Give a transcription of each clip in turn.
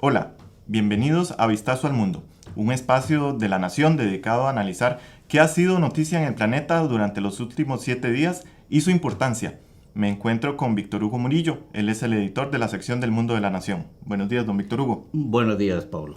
Hola, bienvenidos a Vistazo al Mundo, un espacio de La Nación dedicado a analizar qué ha sido noticia en el planeta durante los últimos 7 días y su importancia. Me encuentro con Víctor Hugo Murillo, él es el editor de la sección del Mundo de La Nación. Buenos días, don Víctor Hugo. Buenos días, Pablo.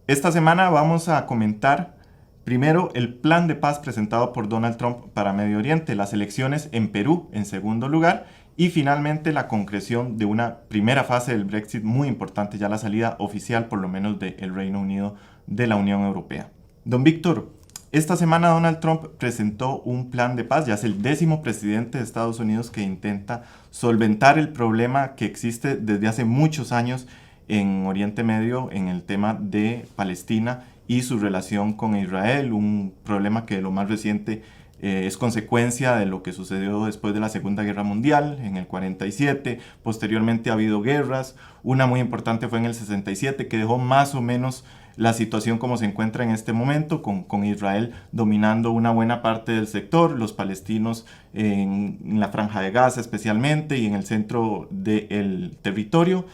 Esta semana vamos a comentar primero el plan de paz presentado por Donald Trump para Medio Oriente, las elecciones en Perú en segundo lugar y finalmente la concreción de una primera fase del Brexit muy importante, ya la salida oficial por lo menos del Reino Unido de la Unión Europea. Don Víctor, esta semana Donald Trump presentó un plan de paz, ya es el 10º presidente de Estados Unidos que intenta solventar el problema que existe desde hace muchos años en Oriente Medio en el tema de Palestina y su relación con Israel, un problema que lo más reciente es consecuencia de lo que sucedió después de la Segunda Guerra Mundial, en el 47, posteriormente ha habido guerras, una muy importante fue en el 67, que dejó más o menos la situación como se encuentra en este momento, con Israel dominando una buena parte del sector, los palestinos en la Franja de Gaza especialmente y en el centro del territorio.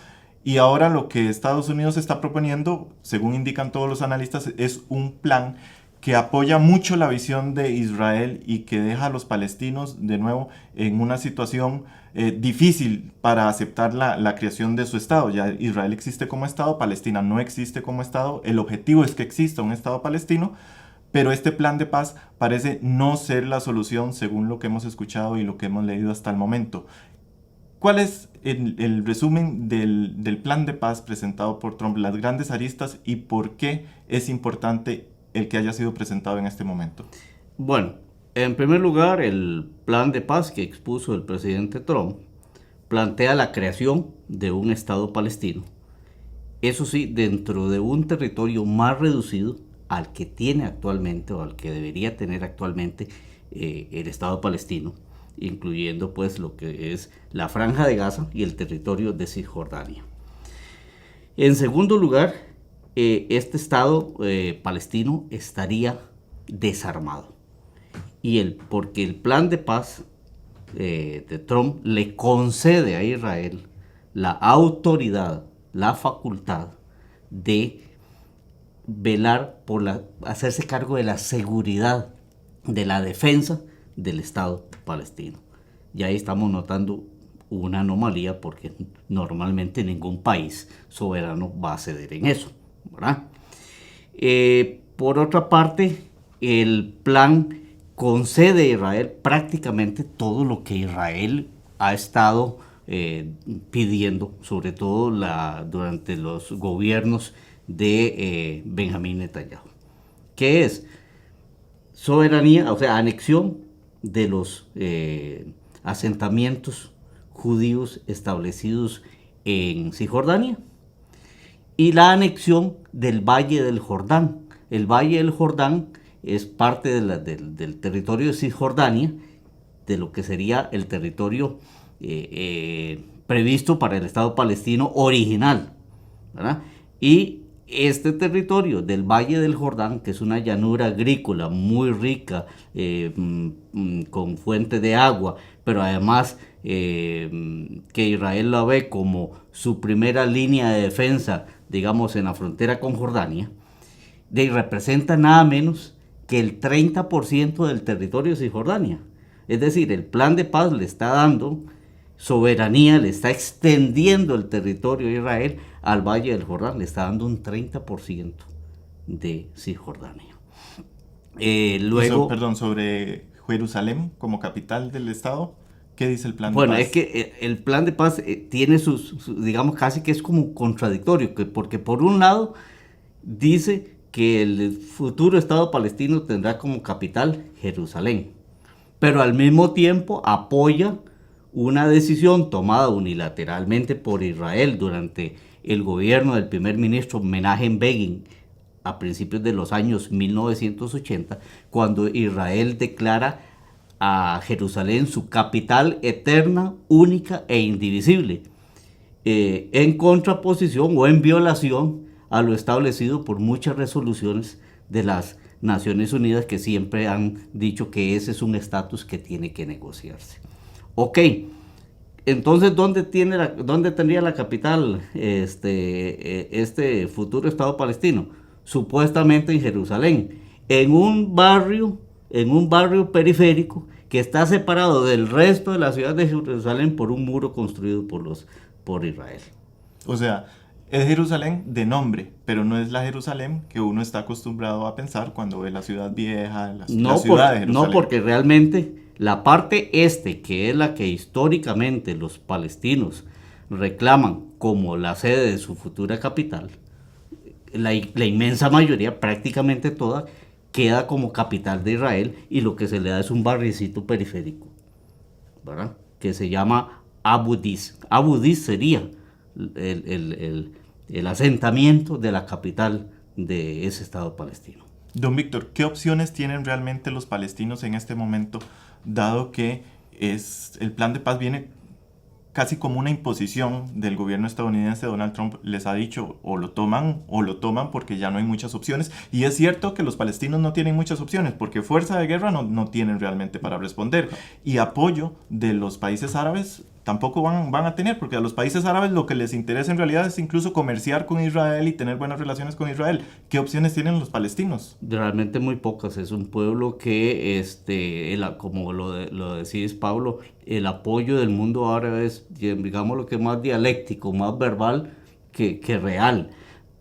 Y ahora lo que Estados Unidos está proponiendo, según indican todos los analistas, es un plan que apoya mucho la visión de Israel y que deja a los palestinos de nuevo en una situación difícil para aceptar la creación de su Estado. Ya Israel existe como Estado, Palestina no existe como Estado. El objetivo es que exista un Estado palestino, pero este plan de paz parece no ser la solución según lo que hemos escuchado y lo que hemos leído hasta el momento. ¿Cuál es el resumen del plan de paz presentado por Trump, las grandes aristas y por qué es importante el que haya sido presentado en este momento? Bueno, en primer lugar, el plan de paz que expuso el presidente Trump plantea la creación de un Estado palestino. Eso sí, dentro de un territorio más reducido al que tiene actualmente o al que debería tener actualmente el Estado palestino, incluyendo pues lo que es la Franja de Gaza y el territorio de Cisjordania. En segundo lugar, este Estado palestino estaría desarmado. Porque el plan de paz de Trump le concede a Israel la autoridad, la facultad de velar hacerse cargo de la seguridad, de la defensa del Estado palestino. Y ahí estamos notando una anomalía porque normalmente ningún país soberano va a ceder en eso, ¿verdad? Por otra parte, el plan concede a Israel prácticamente todo lo que Israel ha estado pidiendo, sobre todo durante los gobiernos de Benjamín Netanyahu, que es soberanía, o sea, anexión de los asentamientos judíos establecidos en Cisjordania y la anexión del Valle del Jordán. El Valle del Jordán es parte del territorio de Cisjordania, de lo que sería el territorio previsto para el Estado palestino original, ¿verdad? Y este territorio del Valle del Jordán, que es una llanura agrícola muy rica, con fuente de agua, pero además que Israel la ve como su primera línea de defensa, digamos, en la frontera con Jordania, representa nada menos que el 30% del territorio de Cisjordania. Es decir, el plan de paz le está dando soberanía, le está extendiendo el territorio de Israel al Valle del Jordán, le está dando un 30% de Cisjordania. Luego, perdón, sobre Jerusalén como capital del Estado, ¿qué dice el plan de paz? Bueno, es que el plan de paz tiene digamos, casi que es como contradictorio, porque por un lado dice que el futuro Estado palestino tendrá como capital Jerusalén, pero al mismo tiempo apoya una decisión tomada unilateralmente por Israel durante el gobierno del primer ministro Menachem Begin a principios de los años 1980, cuando Israel declara a Jerusalén su capital eterna, única e indivisible, en contraposición o en violación a lo establecido por muchas resoluciones de las Naciones Unidas, que siempre han dicho que ese es un estatus que tiene que negociarse. Ok, Entonces, ¿dónde tendría la capital este futuro Estado palestino? Supuestamente en Jerusalén, en un barrio periférico que está separado del resto de la ciudad de Jerusalén por un muro construido por Israel. O sea, es Jerusalén de nombre, pero no es la Jerusalén que uno está acostumbrado a pensar cuando ve la ciudad vieja, la ciudad de Jerusalén. No, porque realmente la parte este, que es la que históricamente los palestinos reclaman como la sede de su futura capital, la inmensa mayoría, prácticamente toda, queda como capital de Israel y lo que se le da es un barricito periférico, ¿verdad? Que se llama Abu Dis. Abu Dis sería el asentamiento de la capital de ese Estado palestino. Don Víctor, ¿qué opciones tienen realmente los palestinos en este momento, dado que el plan de paz viene casi como una imposición del gobierno estadounidense? Donald Trump les ha dicho o lo toman porque ya no hay muchas opciones. Y es cierto que los palestinos no tienen muchas opciones porque fuerza de guerra no tienen realmente para responder. Y apoyo de los países árabes tampoco van a tener, porque a los países árabes lo que les interesa en realidad es incluso comerciar con Israel y tener buenas relaciones con Israel. ¿Qué opciones tienen los palestinos? Realmente muy pocas. Es un pueblo que, como lo decís, Pablo, el apoyo del mundo árabe es, digamos, lo que es más dialéctico, más verbal que real.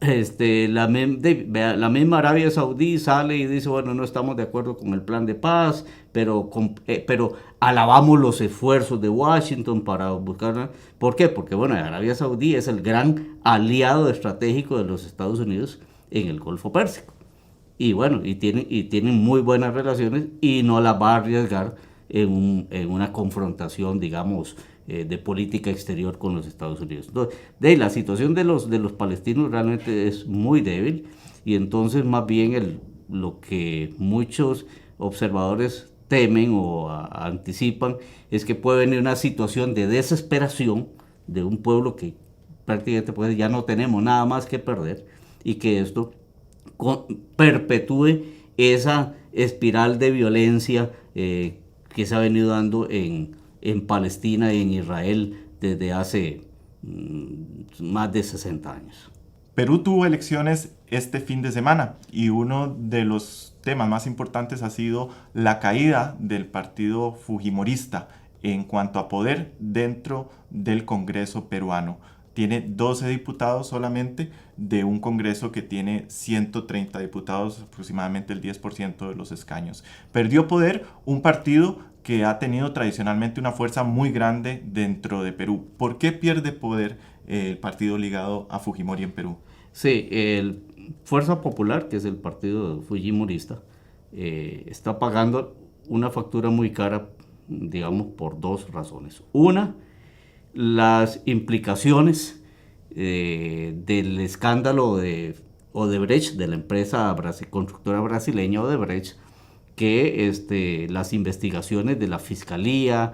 La misma Arabia Saudí sale y dice, bueno, no estamos de acuerdo con el plan de paz, pero alabamos los esfuerzos de Washington para buscar... ¿Por qué? Porque, bueno, Arabia Saudí es el gran aliado estratégico de los Estados Unidos en el Golfo Pérsico. Y bueno, y tienen muy buenas relaciones y no las va a arriesgar en una confrontación, digamos, de política exterior con los Estados Unidos. Entonces, la situación de los palestinos realmente es muy débil y entonces más bien lo que muchos observadores temen o anticipan es que puede venir una situación de desesperación de un pueblo que prácticamente pues ya no tenemos nada más que perder y que esto perpetúe esa espiral de violencia que se ha venido dando en Palestina y en Israel desde hace más de 60 años. Perú tuvo elecciones este fin de semana y uno de los temas más importantes ha sido la caída del partido fujimorista en cuanto a poder dentro del Congreso peruano. Tiene 12 diputados solamente de un Congreso que tiene 130 diputados, aproximadamente el 10% de los escaños. Perdió poder un partido que ha tenido tradicionalmente una fuerza muy grande dentro de Perú. ¿Por qué pierde poder el partido ligado a Fujimori en Perú? Sí, el Fuerza Popular, que es el partido fujimorista, está pagando una factura muy cara, digamos, por dos razones. Una, las implicaciones del escándalo de Odebrecht, de la empresa constructora brasileña Odebrecht, que las investigaciones de la fiscalía,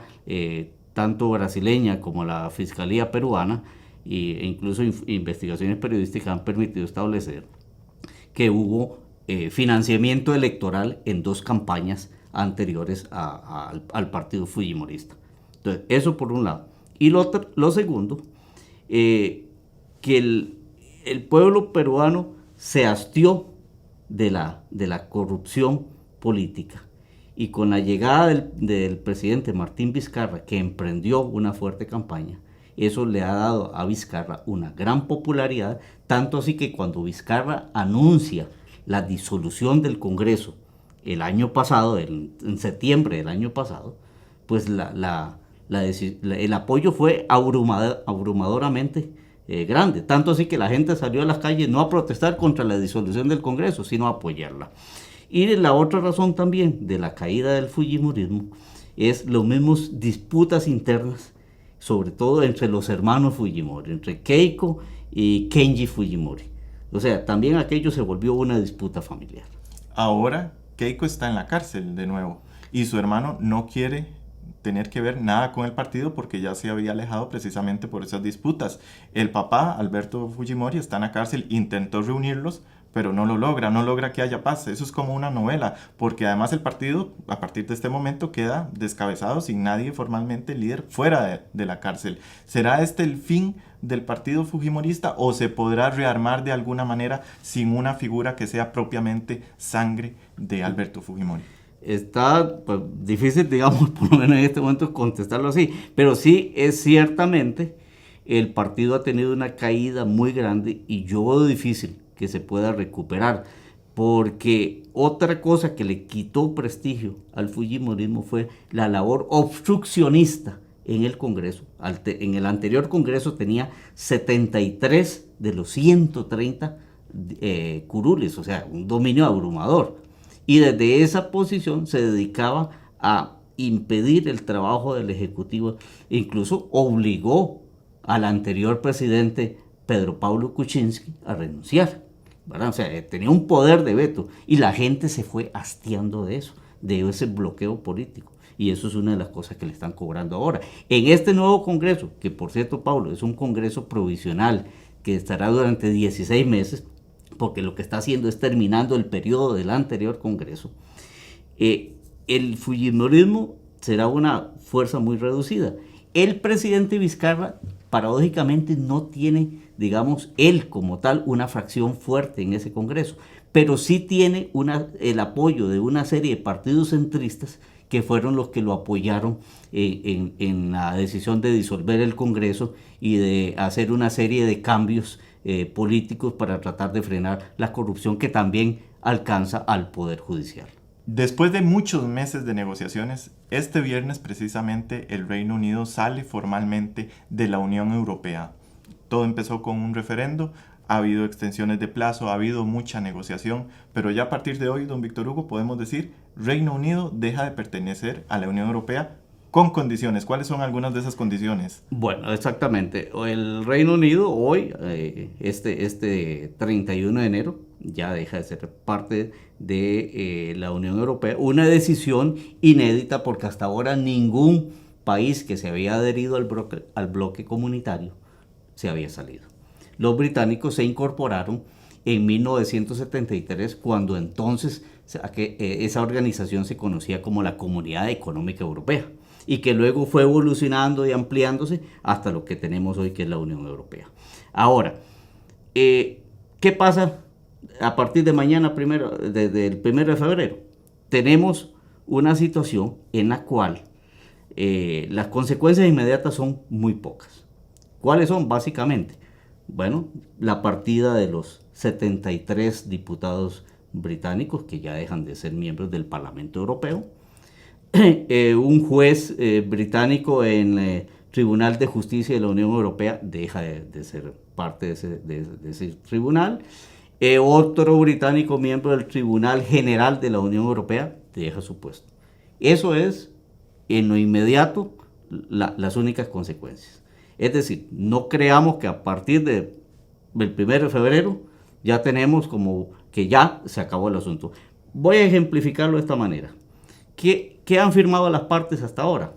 tanto brasileña como la fiscalía peruana, e incluso investigaciones periodísticas han permitido establecer que hubo financiamiento electoral en dos campañas anteriores al partido fujimorista. Entonces, eso por un lado. Y lo segundo, que el pueblo peruano se hastió de la corrupción política. Y con la llegada del presidente Martín Vizcarra, que emprendió una fuerte campaña, eso le ha dado a Vizcarra una gran popularidad, tanto así que cuando Vizcarra anuncia la disolución del Congreso el año pasado, en septiembre del año pasado, pues el apoyo fue abrumadoramente grande, tanto así que la gente salió a las calles no a protestar contra la disolución del Congreso, sino a apoyarla. Y la otra razón también de la caída del fujimorismo es los mismos disputas internas, sobre todo entre los hermanos Fujimori, entre Keiko y Kenji Fujimori. O sea, también aquello se volvió una disputa familiar. Ahora Keiko está en la cárcel de nuevo y su hermano no quiere tener que ver nada con el partido porque ya se había alejado precisamente por esas disputas. El papá, Alberto Fujimori, está en la cárcel, intentó reunirlos, pero no lo logra, no logra que haya paz. Eso es como una novela, porque además el partido, a partir de este momento, queda descabezado sin nadie formalmente líder fuera de la cárcel. ¿Será este el fin del partido fujimorista o se podrá rearmar de alguna manera sin una figura que sea propiamente sangre de Alberto Fujimori? Está pues, difícil, digamos, por lo menos en este momento contestarlo así, pero sí es ciertamente el partido ha tenido una caída muy grande y yo veo difícil que se pueda recuperar, porque otra cosa que le quitó prestigio al fujimorismo fue la labor obstruccionista en el Congreso. En el anterior Congreso tenía 73 de los 130 curules, o sea, un dominio abrumador. Y desde esa posición se dedicaba a impedir el trabajo del Ejecutivo, incluso obligó al anterior presidente Pedro Pablo Kuczynski a renunciar, ¿verdad? O sea, tenía un poder de veto y la gente se fue hastiando de eso, de ese bloqueo político. Y eso es una de las cosas que le están cobrando ahora. En este nuevo Congreso, que por cierto, Pablo, es un Congreso provisional que estará durante 16 meses, porque lo que está haciendo es terminando el periodo del anterior Congreso, el fujimorismo será una fuerza muy reducida. El presidente Vizcarra, paradójicamente, no tiene, digamos, él como tal, una fracción fuerte en ese Congreso, pero sí tiene el apoyo de una serie de partidos centristas que fueron los que lo apoyaron en la decisión de disolver el Congreso y de hacer una serie de cambios políticos para tratar de frenar la corrupción que también alcanza al Poder Judicial. Después de muchos meses de negociaciones, este viernes precisamente el Reino Unido sale formalmente de la Unión Europea. Todo empezó con un referendo, ha habido extensiones de plazo, ha habido mucha negociación, pero ya a partir de hoy, don Víctor Hugo, podemos decir, Reino Unido deja de pertenecer a la Unión Europea con condiciones. ¿Cuáles son algunas de esas condiciones? Bueno, exactamente. El Reino Unido hoy, este 31 de enero, ya deja de ser parte de la Unión Europea. Una decisión inédita porque hasta ahora ningún país que se había adherido al bloque comunitario se había salido. Los británicos se incorporaron en 1973, cuando entonces esa organización se conocía como la Comunidad Económica Europea, y que luego fue evolucionando y ampliándose hasta lo que tenemos hoy, que es la Unión Europea. Ahora, ¿qué pasa a partir de mañana, desde el 1 de febrero? Tenemos una situación en la cual las consecuencias inmediatas son muy pocas. ¿Cuáles son? Básicamente, bueno, la partida de los 73 diputados británicos que ya dejan de ser miembros del Parlamento Europeo, un juez británico en el Tribunal de Justicia de la Unión Europea deja de ser parte de ese tribunal, otro británico miembro del Tribunal General de la Unión Europea deja su puesto. Eso es, en lo inmediato, las únicas consecuencias. Es decir, no creamos que a partir del 1 de febrero ya tenemos como que ya se acabó el asunto. Voy a ejemplificarlo de esta manera. ¿Qué han firmado las partes hasta ahora?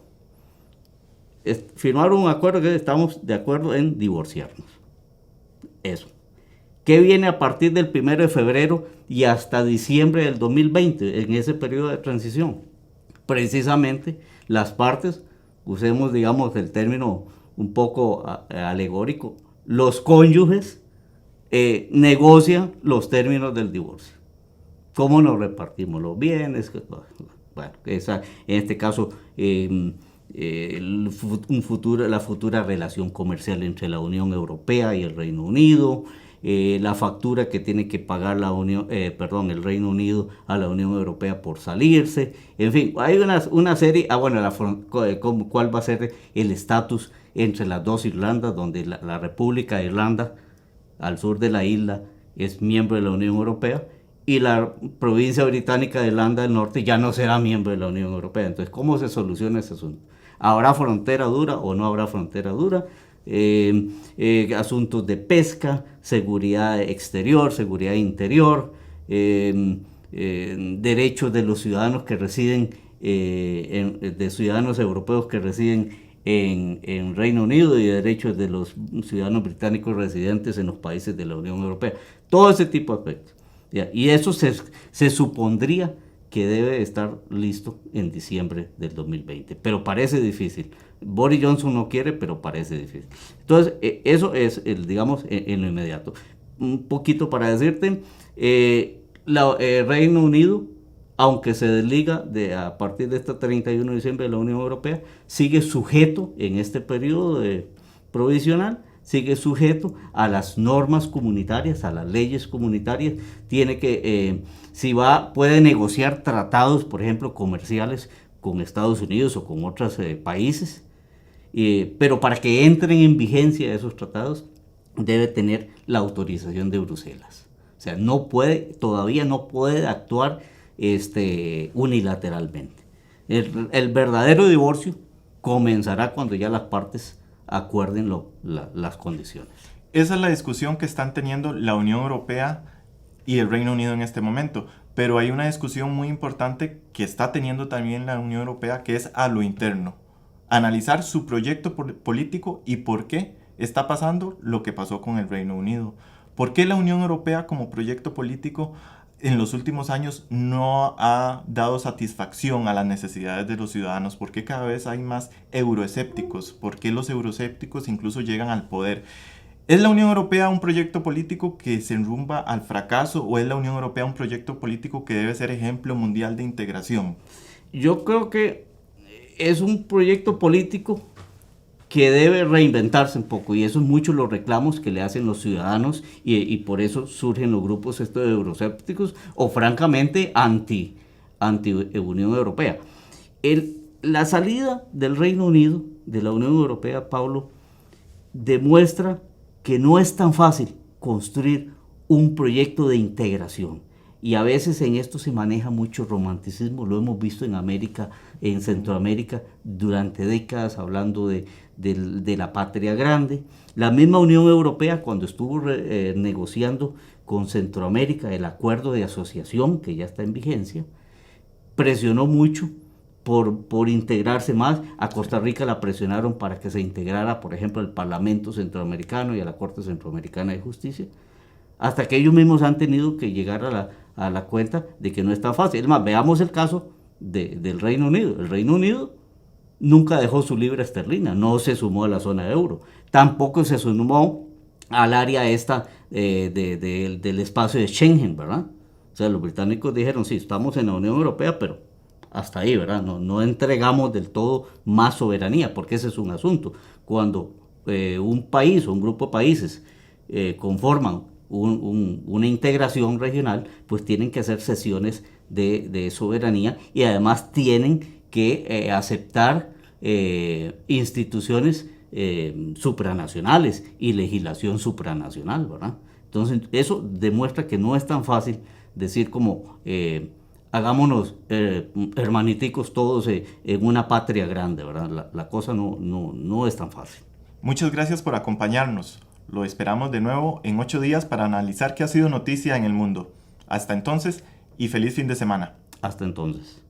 Firmaron un acuerdo que estamos de acuerdo en divorciarnos. Eso. ¿Qué viene a partir del 1 de febrero y hasta diciembre del 2020, en ese periodo de transición? Precisamente las partes, usemos digamos el término un poco alegórico, los cónyuges negocian los términos del divorcio. ¿Cómo nos repartimos los bienes? Bueno, en este caso, la futura relación comercial entre la Unión Europea y el Reino Unido, la factura que tiene que pagar el Reino Unido a la Unión Europea por salirse. En fin, hay una serie, cuál va a ser el estatus entre las dos Irlandas, donde la República de Irlanda, al sur de la isla, es miembro de la Unión Europea, y la provincia británica de Irlanda del Norte ya no será miembro de la Unión Europea. Entonces, ¿cómo se soluciona ese asunto? ¿Habrá frontera dura o no habrá frontera dura? Asuntos de pesca, seguridad exterior, seguridad interior, derechos de los ciudadanos que residen, de ciudadanos europeos que residen en Reino Unido y derechos de los ciudadanos británicos residentes en los países de la Unión Europea. Todo ese tipo de aspectos. ¿ya? Y eso se supondría que debe estar listo en diciembre del 2020, pero parece difícil. Boris Johnson no quiere, pero parece difícil. Entonces, eso es, digamos, en lo inmediato. Un poquito para decirte, Reino Unido, aunque se desliga a partir de este 31 de diciembre de la Unión Europea, sigue sujeto en este periodo provisional, sigue sujeto a las normas comunitarias, a las leyes comunitarias, tiene que, puede negociar tratados, por ejemplo, comerciales con Estados Unidos o con otros países, pero para que entren en vigencia esos tratados, debe tener la autorización de Bruselas. O sea, todavía no puede actuar unilateralmente. El verdadero divorcio comenzará cuando ya las partes acuerden las condiciones. Esa es la discusión que están teniendo la Unión Europea y el Reino Unido en este momento. Pero hay una discusión muy importante que está teniendo también la Unión Europea, que es a lo interno. Analizar su proyecto político y por qué está pasando lo que pasó con el Reino Unido. ¿Por qué la Unión Europea como proyecto político en los últimos años no ha dado satisfacción a las necesidades de los ciudadanos? ¿Por qué cada vez hay más euroescépticos? ¿Por qué los euroescépticos incluso llegan al poder? ¿Es la Unión Europea un proyecto político que se enrumba al fracaso o es la Unión Europea un proyecto político que debe ser ejemplo mundial de integración? Yo creo que es un proyecto político que debe reinventarse un poco, y eso es mucho los reclamos que le hacen los ciudadanos, y por eso surgen los grupos estos de euroscépticos o francamente anti Unión Europea. La salida del Reino Unido de la Unión Europea, Pablo, demuestra que no es tan fácil construir un proyecto de integración. Y a veces en esto se maneja mucho romanticismo, lo hemos visto en América, en Centroamérica, durante décadas, hablando de la patria grande. La misma Unión Europea, cuando estuvo negociando con Centroamérica el acuerdo de asociación, que ya está en vigencia, presionó mucho por integrarse más. A Costa Rica la presionaron para que se integrara, por ejemplo, al Parlamento Centroamericano y a la Corte Centroamericana de Justicia, hasta que ellos mismos han tenido que llegar a la cuenta de que no es tan fácil. Es más, veamos el caso del Reino Unido. El Reino Unido nunca dejó su libra esterlina, no se sumó a la zona euro, tampoco se sumó al área esta del espacio de Schengen, ¿verdad? O sea, los británicos dijeron, sí, estamos en la Unión Europea, pero hasta ahí, ¿verdad? No entregamos del todo más soberanía, porque ese es un asunto. Cuando un país o un grupo de países conforman una integración regional, pues tienen que hacer cesiones de soberanía, y además tienen que aceptar instituciones supranacionales y legislación supranacional, ¿verdad? Entonces eso demuestra que no es tan fácil decir como hagámonos hermaniticos todos en una patria grande, ¿verdad? La cosa no es tan fácil. Muchas gracias por acompañarnos. Lo esperamos de nuevo en 8 días para analizar qué ha sido noticia en el mundo. Hasta entonces y feliz fin de semana. Hasta entonces.